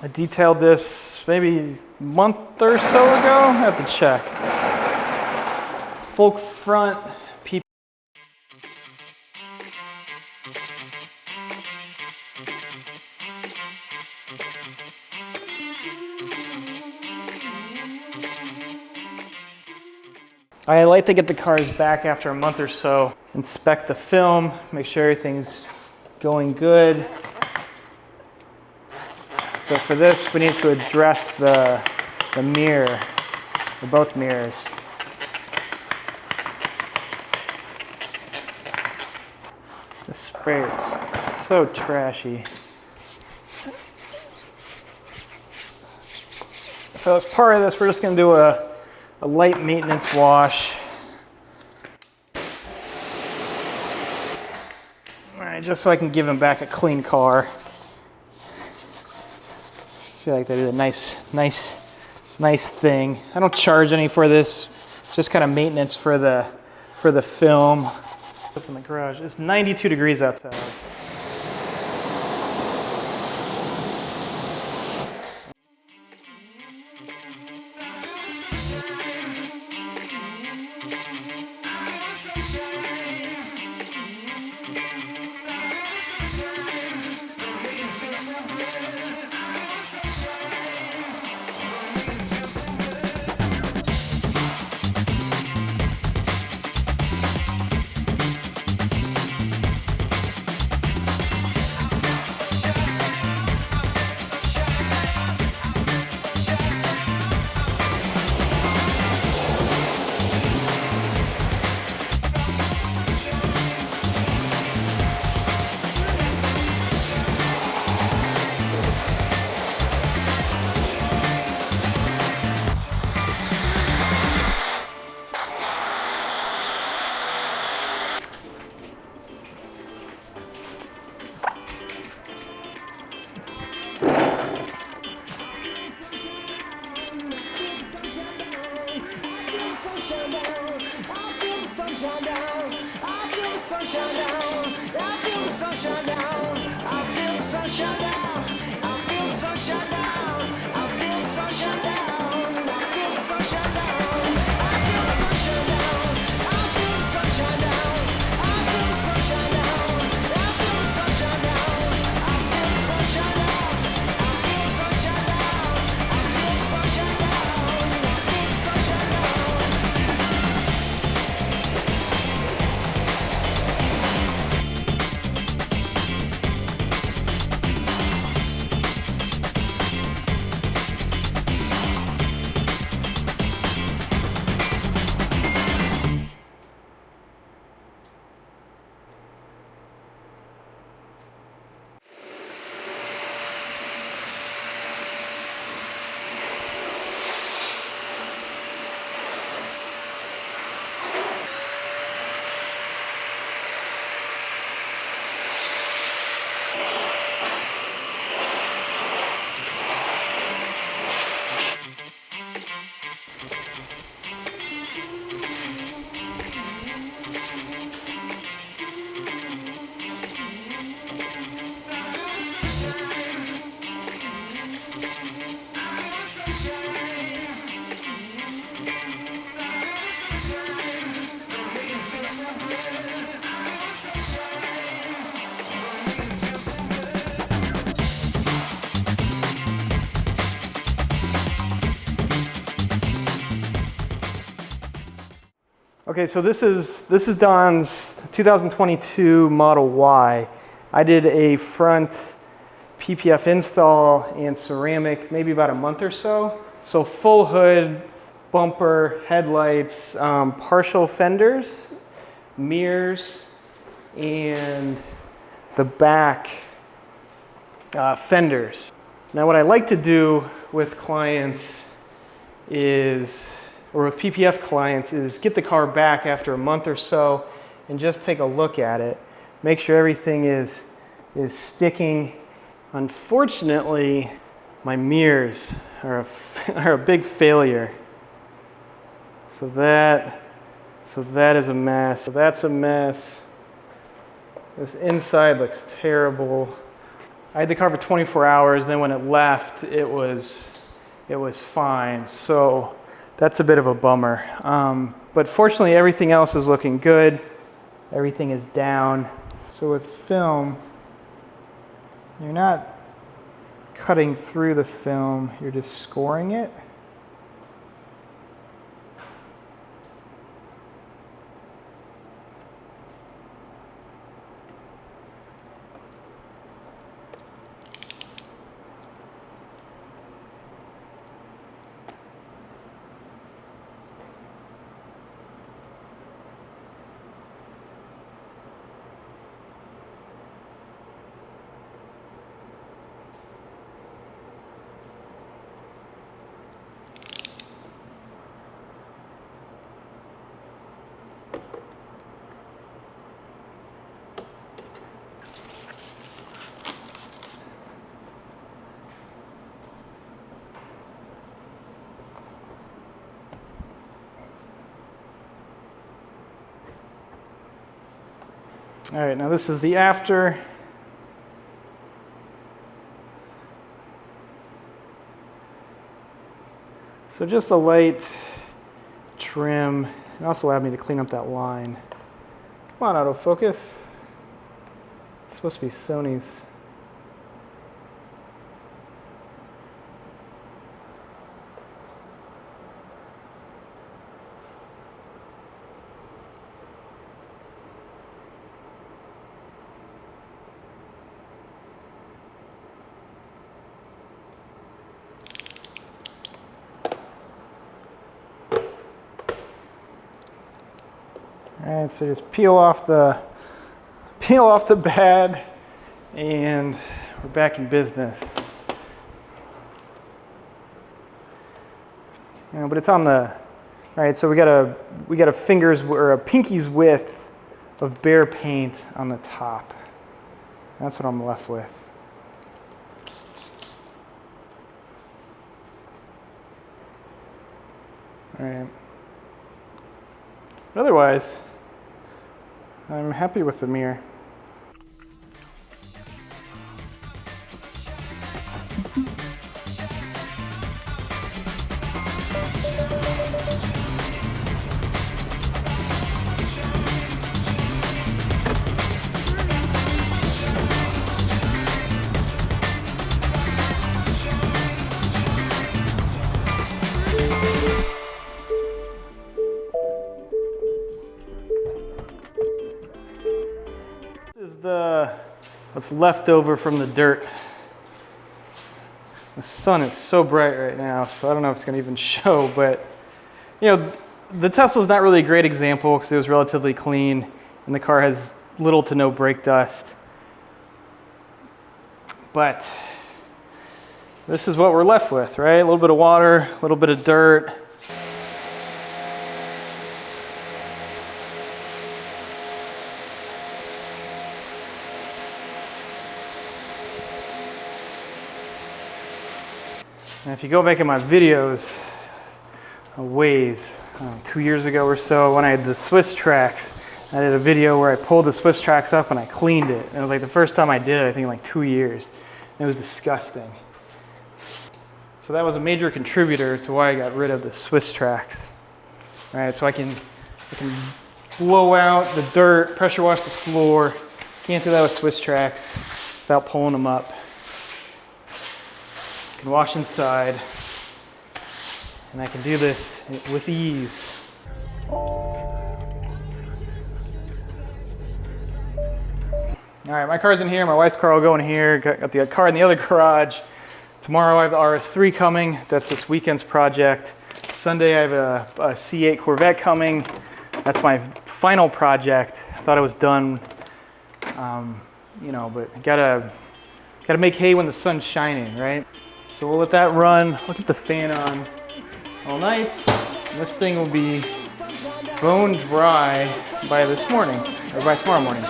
I detailed this maybe a month or so ago. I have to check. Full front PPF. I like to get the cars back after a month or so, inspect the film, make sure everything's going good. So for this, we need to address the mirror, both mirrors. The sprayer is so trashy. So as part of this, we're just going to do a light maintenance wash. All right, just so I can give him back a clean car. I feel like they did a nice thing. I don't charge any for this, just kind of maintenance for the film. Up in the garage. It's 92 degrees outside. Okay, so this is Don's 2022 Model Y. I did a front PPF install and ceramic maybe about a month or so. So full hood, bumper, headlights, partial fenders, mirrors, and the back fenders. Now what I like to do with clients is, or with PPF clients, is get the car back after a month or so and just take a look at it. Make sure everything is sticking. Unfortunately, my mirrors are a big failure. So that is a mess. So that's a mess. This inside looks terrible. I had the car for 24 hours, then when it left, it was fine. So that's a bit of a bummer. But fortunately, everything else is looking good. Everything is down. So with film, you're not cutting through the film, you're just scoring it. All right, now this is the after. So just a light trim. It also allowed me to clean up that line. Come on, autofocus. It's supposed to be Sony's. All right, so just peel off the bad, and we're back in business. But it's on the, all right, so we got a finger's or a pinky's width of bare paint on the top. That's what I'm left with. All right. But otherwise, I'm happy with the mirror. This is what's left over from the dirt. The sun is so bright right now, so I don't know if it's going to even show, but you know, the Tesla's not really a great example because it was relatively clean and the car has little to no brake dust. But this is what we're left with, right? A little bit of water, a little bit of dirt. And if you go back in my videos, a ways, 2 years ago or so, when I had the Swiss tracks, I did a video where I pulled the Swiss tracks up and I cleaned it. And it was like the first time I did it, I think in like 2 years. And it was disgusting. So that was a major contributor to why I got rid of the Swiss tracks. All right, so I can blow out the dirt, pressure wash the floor. Can't do that with Swiss tracks without pulling them up. I can wash inside, and I can do this with ease. All right, my car's in here, my wife's car will go in here, got the car in the other garage. Tomorrow I have the RS3 coming, that's this weekend's project. Sunday I have a C8 Corvette coming. That's my final project. I thought I was done, you know, but I gotta make hay when the sun's shining, right? So we'll let that run. I'll keep the fan on all night. And this thing will be bone dry by this morning, or by tomorrow morning.